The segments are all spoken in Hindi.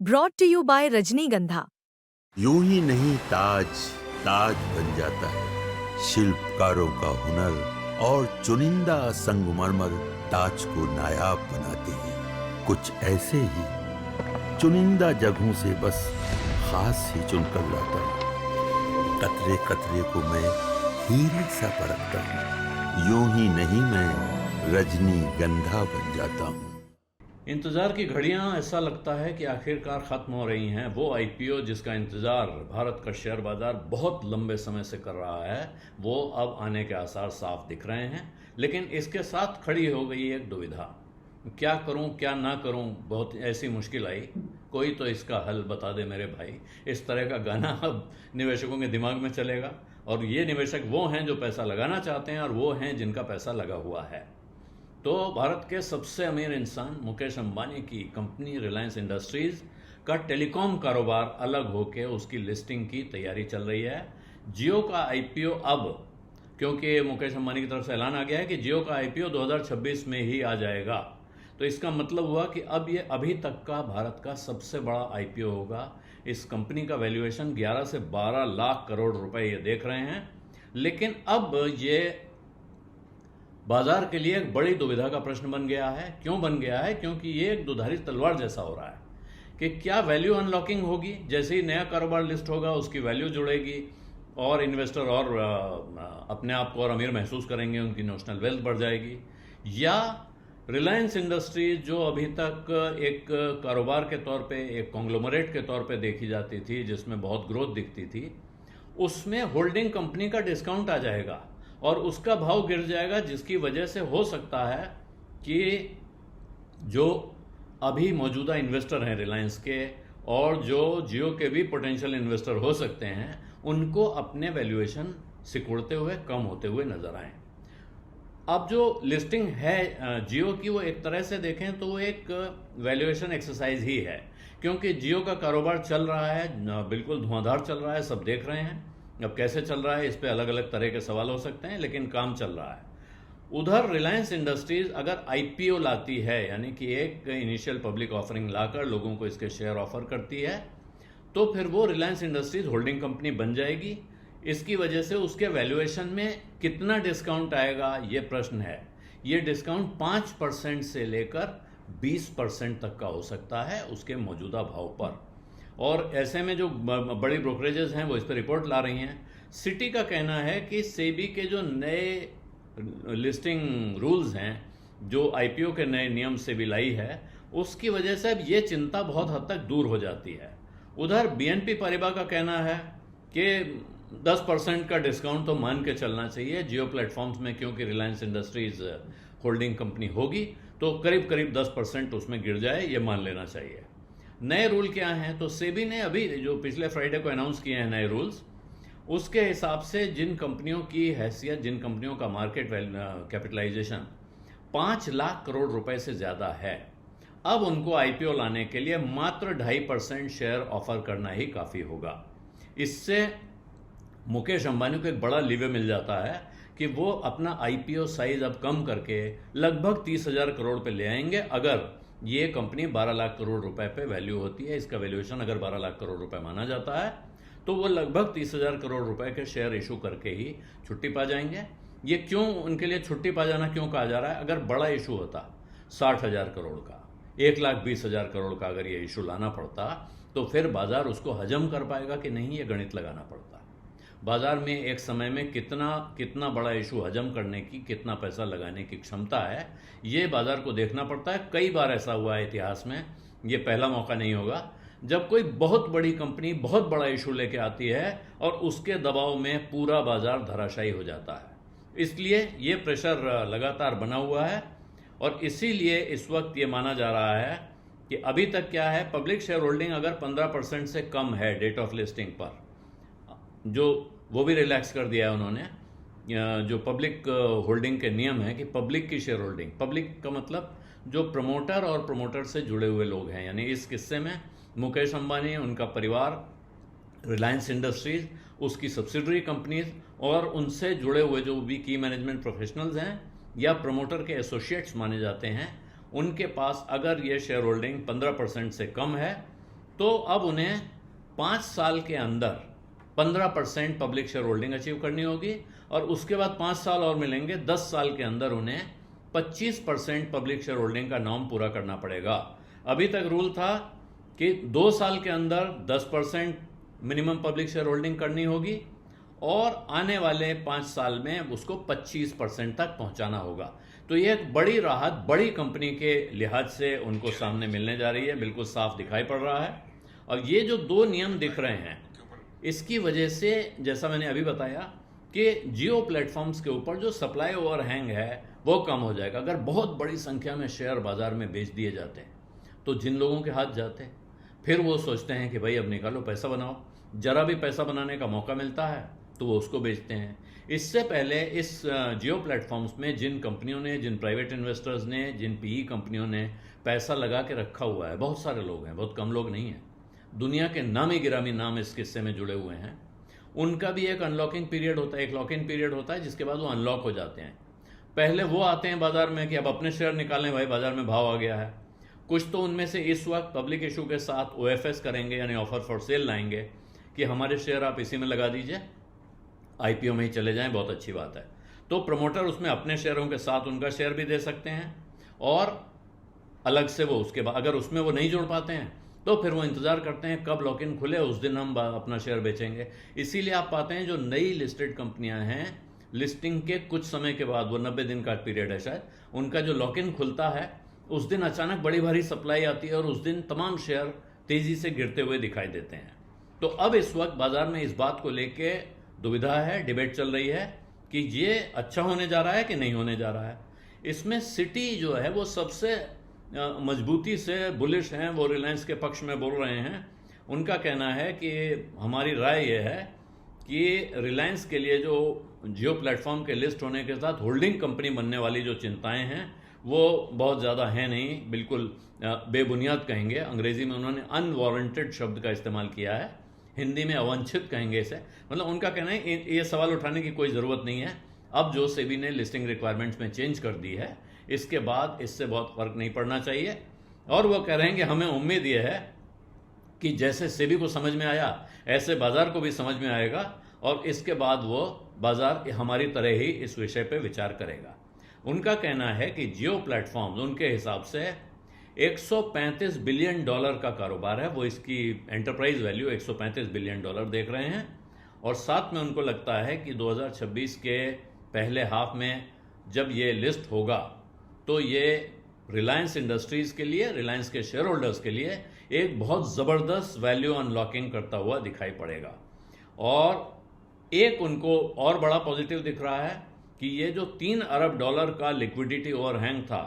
ब्रॉट टू यू बाय रजनीगंधा। यूं ही नहीं ताज ताज बन जाता है। शिल्पकारों का हुनर और चुनिंदा संगमरमर ताज को नायाब बनाते हैं। कुछ ऐसे ही चुनिंदा जगहों से बस खास ही चुनकर लाता हूँ। कतरे कतरे को मैं हीरे सा परखता हूँ। यूं ही नहीं मैं रजनीगंधा बन जाता हूँ। इंतज़ार की घड़ियां ऐसा लगता है कि आखिरकार ख़त्म हो रही हैं। वो आईपीओ जिसका इंतज़ार भारत का शेयर बाज़ार बहुत लंबे समय से कर रहा है, वो अब आने के आसार साफ दिख रहे हैं। लेकिन इसके साथ खड़ी हो गई एक दुविधा, क्या करूं क्या ना करूं। बहुत ऐसी मुश्किल आई, कोई तो इसका हल बता दे मेरे भाई। इस तरह का गाना अब निवेशकों के दिमाग में चलेगा। और ये निवेशक वो हैं जो पैसा लगाना चाहते हैं और वो हैं जिनका पैसा लगा हुआ है। तो भारत के सबसे अमीर इंसान मुकेश अंबानी की कंपनी रिलायंस इंडस्ट्रीज का टेलीकॉम कारोबार अलग होकर उसकी लिस्टिंग की तैयारी चल रही है। जियो का आईपीओ अब, क्योंकि मुकेश अंबानी की तरफ से ऐलान आ गया है कि जियो का आईपीओ 2026 में ही आ जाएगा, तो इसका मतलब हुआ कि अब ये अभी तक का भारत का सबसे बड़ा आईपीओ होगा। इस कंपनी का वैल्यूएशन 11 से 12 लाख करोड़ रुपए ये देख रहे हैं। लेकिन अब ये बाजार के लिए एक बड़ी दुविधा का प्रश्न बन गया है। क्यों बन गया है? क्योंकि ये एक दुधारी तलवार जैसा हो रहा है कि क्या वैल्यू अनलॉकिंग होगी, जैसे ही नया कारोबार लिस्ट होगा उसकी वैल्यू जुड़ेगी और इन्वेस्टर और अपने आप को और अमीर महसूस करेंगे, उनकी नेशनल वेल्थ बढ़ जाएगी। या रिलायंस इंडस्ट्रीज जो अभी तक एक कारोबार के तौर पे, एक कॉन्ग्लोमरेट के तौर पे देखी जाती थी, जिसमें बहुत ग्रोथ दिखती थी, उसमें होल्डिंग कंपनी का डिस्काउंट आ जाएगा और उसका भाव गिर जाएगा, जिसकी वजह से हो सकता है कि जो अभी मौजूदा इन्वेस्टर हैं रिलायंस के और जो जियो के भी पोटेंशियल इन्वेस्टर हो सकते हैं, उनको अपने वैल्यूएशन सिकुड़ते हुए, कम होते हुए नजर आए। अब जो लिस्टिंग है जियो की, वो एक तरह से देखें तो वो एक वैल्यूएशन एक्सरसाइज ही है, क्योंकि जियो का कारोबार चल रहा है, बिल्कुल धुआंधार चल रहा है, सब देख रहे हैं। अब कैसे चल रहा है इस पे अलग अलग तरह के सवाल हो सकते हैं, लेकिन काम चल रहा है। उधर रिलायंस इंडस्ट्रीज अगर आईपीओ लाती है, यानी कि एक इनिशियल पब्लिक ऑफरिंग लाकर लोगों को इसके शेयर ऑफर करती है, तो फिर वो रिलायंस इंडस्ट्रीज होल्डिंग कंपनी बन जाएगी। इसकी वजह से उसके वैल्यूएशन में कितना डिस्काउंट आएगा, ये प्रश्न है। ये डिस्काउंट 5% से लेकर 20% तक का हो सकता है उसके मौजूदा भाव पर। और ऐसे में जो बड़ी ब्रोकरेजेस हैं वो इस पर रिपोर्ट ला रही हैं। सिटी का कहना है कि सेबी के जो नए लिस्टिंग रूल्स हैं, जो आईपीओ के नए नियम सेबी लाई है, उसकी वजह से अब ये चिंता बहुत हद तक दूर हो जाती है। उधर बीएनपी पारिबा का कहना है कि 10% का डिस्काउंट तो मान के चलना चाहिए जियो प्लेटफॉर्म्स में, क्योंकि रिलायंस इंडस्ट्रीज होल्डिंग कंपनी होगी तो करीब करीब 10% उसमें गिर जाए, ये मान लेना चाहिए। नए रूल क्या हैं? तो सेबी ने अभी जो पिछले फ्राइडे को अनाउंस किए हैं नए रूल्स, उसके हिसाब से जिन कंपनियों की हैसियत, जिन कंपनियों का मार्केट कैपिटलाइजेशन 5 लाख करोड़ रुपए से ज़्यादा है, अब उनको आईपीओ लाने के लिए मात्र 2.5% शेयर ऑफर करना ही काफ़ी होगा। इससे मुकेश अंबानी को एक बड़ा लीवे मिल जाता है कि वो अपना आईपीओ साइज अब कम करके लगभग 30,000 करोड़ पे ले आएंगे। अगर ये कंपनी 12 लाख करोड़ रुपए पे वैल्यू होती है, इसका वैल्यूएशन अगर 12 लाख करोड़ रुपए माना जाता है, तो वो लगभग 30,000 करोड़ रुपए के शेयर इशू करके ही छुट्टी पा जाएंगे। ये क्यों उनके लिए छुट्टी पा जाना क्यों कहा जा रहा है? अगर बड़ा इशू होता 60,000 करोड़ का, 1,20,000 करोड़ का अगर ये इशू लाना पड़ता, तो फिर बाजार उसको हजम कर पाएगा कि नहीं, ये गणित लगाना पड़ता। बाजार में एक समय में कितना बड़ा इशू हजम करने की, कितना पैसा लगाने की क्षमता है, ये बाजार को देखना पड़ता है। कई बार ऐसा हुआ है इतिहास में, ये पहला मौका नहीं होगा जब कोई बहुत बड़ी कंपनी बहुत बड़ा इशू लेके आती है और उसके दबाव में पूरा बाजार धराशायी हो जाता है। इसलिए ये प्रेशर लगातार बना हुआ है और इसीलिए इस वक्त ये माना जा रहा है कि अभी तक क्या है, पब्लिक शेयर होल्डिंग अगर 15% से कम है डेट ऑफ लिस्टिंग पर, जो वो भी रिलैक्स कर दिया है उन्होंने, जो पब्लिक होल्डिंग के नियम है कि पब्लिक की शेयर होल्डिंग, पब्लिक का मतलब जो प्रमोटर और प्रमोटर से जुड़े हुए लोग हैं, यानी इस किस्से में मुकेश अंबानी, उनका परिवार, रिलायंस इंडस्ट्रीज, उसकी सब्सिडरी कंपनीज और उनसे जुड़े हुए जो भी की मैनेजमेंट प्रोफेशनल्स हैं या प्रमोटर के एसोसिएट्स माने जाते हैं, उनके पास अगर ये शेयर होल्डिंग 15% से कम है तो अब उन्हें 5 साल के अंदर 15% पब्लिक शेयर होल्डिंग अचीव करनी होगी और उसके बाद 5 साल और मिलेंगे। 10 साल के अंदर उन्हें 25% पब्लिक शेयर होल्डिंग का नॉर्म पूरा करना पड़ेगा। अभी तक रूल था कि 2 साल के अंदर 10% मिनिमम पब्लिक शेयर होल्डिंग करनी होगी और आने वाले 5 साल में उसको 25% तक पहुंचाना होगा। तो ये एक बड़ी राहत बड़ी कंपनी के लिहाज से उनको सामने मिलने जा रही है, बिल्कुल साफ दिखाई पड़ रहा है। और ये जो 2 नियम दिख रहे हैं, इसकी वजह से जैसा मैंने अभी बताया कि जियो प्लेटफॉर्म्स के ऊपर जो सप्लाई ओवरहैंग है वो कम हो जाएगा। अगर बहुत बड़ी संख्या में शेयर बाजार में बेच दिए जाते हैं तो जिन लोगों के हाथ जाते हैं फिर वो सोचते हैं कि भाई अब निकालो, पैसा बनाओ। जरा भी पैसा बनाने का मौका मिलता है तो वो उसको बेचते हैं। इससे पहले इस जियो प्लेटफॉर्म्स में जिन कंपनियों ने, जिन प्राइवेट इन्वेस्टर्स ने, जिन पीई कंपनियों ने पैसा लगा के रखा हुआ है, बहुत सारे लोग हैं, बहुत कम लोग नहीं हैं, दुनिया के नामी गिरामी नाम इस किस्से में जुड़े हुए हैं, उनका भी एक अनलॉकिंग पीरियड होता है, एक लॉक इन पीरियड होता है, जिसके बाद वो अनलॉक हो जाते हैं। पहले वो आते हैं बाजार में कि अब अपने शेयर निकालें, भाई बाजार में भाव आ गया है। कुछ तो उनमें से इस वक्त पब्लिक इशू के साथ OFS करेंगे, यानी ऑफर फॉर सेल लाएंगे कि हमारे शेयर आप इसी में लगा दीजिए, IPO में ही चले जाएं, बहुत अच्छी बात है। तो प्रमोटर उसमें अपने शेयरों के साथ उनका शेयर भी दे सकते हैं और अलग से वो उसके बाद अगर उसमें वो नहीं जोड़ पाते हैं तो फिर वो इंतजार करते हैं कब लॉक इन खुले, उस दिन हम अपना शेयर बेचेंगे। इसीलिए आप पाते हैं जो नई लिस्टेड कंपनियां हैं, लिस्टिंग के कुछ समय के बाद, वो 90 दिन का पीरियड है शायद, उनका जो लॉक इन खुलता है उस दिन अचानक बड़ी भारी सप्लाई आती है और उस दिन तमाम शेयर तेजी से गिरते हुए दिखाई देते हैं। तो अब इस वक्त बाजार में इस बात को लेके दुविधा है, डिबेट चल रही है कि ये अच्छा होने जा रहा है कि नहीं होने जा रहा है। इसमें सिटी जो है वो सबसे मजबूती से बुलिश हैं, वो रिलायंस के पक्ष में बोल रहे हैं। उनका कहना है कि हमारी राय ये है कि रिलायंस के लिए जो जियो प्लेटफॉर्म के लिस्ट होने के साथ होल्डिंग कंपनी बनने वाली जो चिंताएं हैं वो बहुत ज़्यादा हैं नहीं, बिल्कुल बेबुनियाद कहेंगे। अंग्रेजी में उन्होंने अनवारंटेड शब्द का इस्तेमाल किया है, हिंदी में अवांछित कहेंगे इसे। मतलब उनका कहना है ये सवाल उठाने की कोई ज़रूरत नहीं है। अब जो सेबी ने लिस्टिंग रिक्वायरमेंट्स में चेंज कर दी है, इसके बाद इससे बहुत फर्क नहीं पड़ना चाहिए। और वो कह रहे हैं कि हमें उम्मीद ये है कि जैसे सेबी को समझ में आया ऐसे बाजार को भी समझ में आएगा और इसके बाद वो बाजार हमारी तरह ही इस विषय पे विचार करेगा। उनका कहना है कि जियो प्लेटफॉर्म्स उनके हिसाब से $135 बिलियन का कारोबार है, वो इसकी एंटरप्राइज वैल्यू $135 बिलियन देख रहे हैं। और साथ में उनको लगता है कि 2026 के पहले हाफ में जब ये लिस्ट होगा तो ये रिलायंस इंडस्ट्रीज के लिए, रिलायंस के शेयर होल्डर्स के लिए एक बहुत ज़बरदस्त वैल्यू अनलॉकिंग करता हुआ दिखाई पड़ेगा। और एक उनको और बड़ा पॉजिटिव दिख रहा है कि ये जो $3 अरब का लिक्विडिटी ओवरहैंग था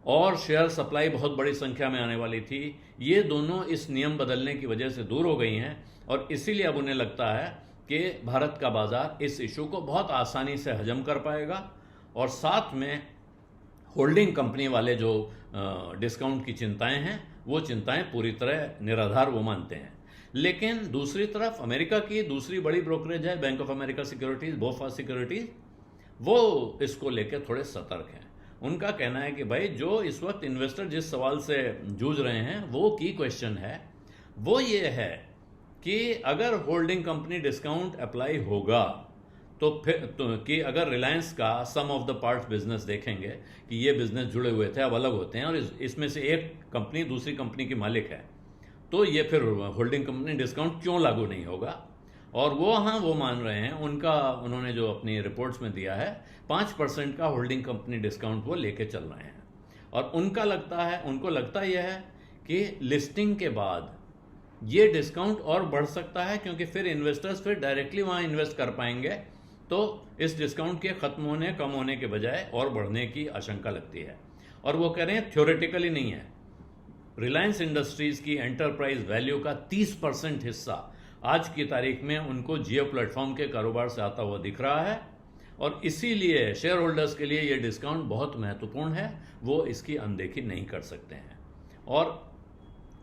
और शेयर सप्लाई बहुत बड़ी संख्या में आने वाली थी, ये दोनों इस नियम बदलने की वजह से दूर हो गई हैं और इसीलिए अब उन्हें लगता है कि भारत का बाजार इस इशू को बहुत आसानी से हजम कर पाएगा। और साथ में होल्डिंग कंपनी वाले जो डिस्काउंट की चिंताएं हैं, वो चिंताएं पूरी तरह निराधार वो मानते हैं। लेकिन दूसरी तरफ अमेरिका की दूसरी बड़ी ब्रोकरेज है bank of America securities, बोफा securities, वो इसको लेकर थोड़े सतर्क हैं। उनका कहना है कि भाई जो इस वक्त इन्वेस्टर जिस सवाल से जूझ रहे हैं वो की क्वेश्चन है, वो ये है कि अगर होल्डिंग कंपनी डिस्काउंट अप्लाई होगा तो फिर कि अगर रिलायंस का सम ऑफ द पार्ट्स बिजनेस देखेंगे कि ये बिजनेस जुड़े हुए थे, अब अलग होते हैं और इसमें से एक कंपनी दूसरी कंपनी की मालिक है, तो ये फिर होल्डिंग कंपनी डिस्काउंट क्यों लागू नहीं होगा। और वो मान रहे हैं, उन्होंने जो अपनी रिपोर्ट्स में दिया है 5% का होल्डिंग कंपनी डिस्काउंट वो लेके चल रहे हैं। और उनको लगता यह है कि लिस्टिंग के बाद ये डिस्काउंट और बढ़ सकता है, क्योंकि फिर इन्वेस्टर्स फिर डायरेक्टली वहाँ इन्वेस्ट कर पाएंगे, तो इस डिस्काउंट के खत्म होने, कम होने के बजाय और बढ़ने की आशंका लगती है। और वो कह रहे हैं थ्योरेटिकली नहीं है, रिलायंस इंडस्ट्रीज की एंटरप्राइज वैल्यू का 30% हिस्सा आज की तारीख में उनको जियो प्लेटफॉर्म के कारोबार से आता हुआ दिख रहा है और इसीलिए शेयर होल्डर्स के लिए ये डिस्काउंट बहुत महत्वपूर्ण है, वो इसकी अनदेखी नहीं कर सकते हैं। और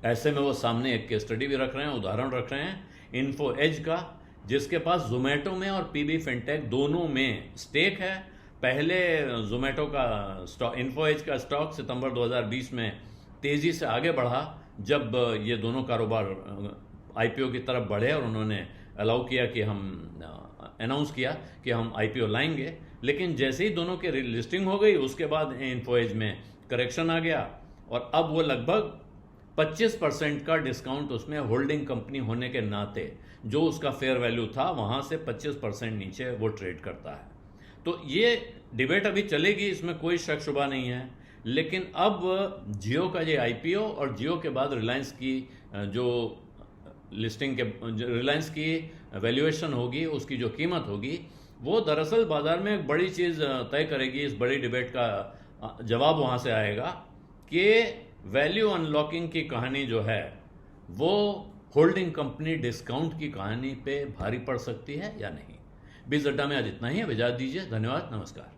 ऐसे में वो सामने एक केस स्टडी भी रख रहे हैं, उदाहरण रख रहे हैं इन्फो एज का, जिसके पास जोमेटो में और पीबी फिनटेक दोनों में स्टेक है। पहले जोमेटो का स्टॉक, इन्फो एज का स्टॉक सितंबर 2020 में तेजी से आगे बढ़ा, जब ये दोनों कारोबार आईपीओ की तरफ बढ़े और उन्होंने अलाउ किया कि हम अनाउंस किया कि हम आईपीओ लाएंगे, लेकिन जैसे ही दोनों की लिस्टिंग हो गई उसके बाद इन्फोएज में करेक्शन आ गया और अब वो लगभग 25% का डिस्काउंट उसमें होल्डिंग कंपनी होने के नाते जो उसका फेयर वैल्यू था वहाँ से 25% नीचे वो ट्रेड करता है। तो ये डिबेट अभी चलेगी, इसमें कोई शक शुबा नहीं है, लेकिन अब जियो का ये आईपीओ और जियो के बाद रिलायंस की जो लिस्टिंग के रिलायंस की वैल्यूएशन होगी, उसकी जो कीमत होगी, वो दरअसल बाजार में एक बड़ी चीज़ तय करेगी। इस बड़ी डिबेट का जवाब वहाँ से आएगा कि वैल्यू अनलॉकिंग की कहानी जो है वो होल्डिंग कंपनी डिस्काउंट की कहानी पे भारी पड़ सकती है या नहीं। बीस अड्डा में आज इतना ही है। इजाज़त दीजिए। धन्यवाद। नमस्कार।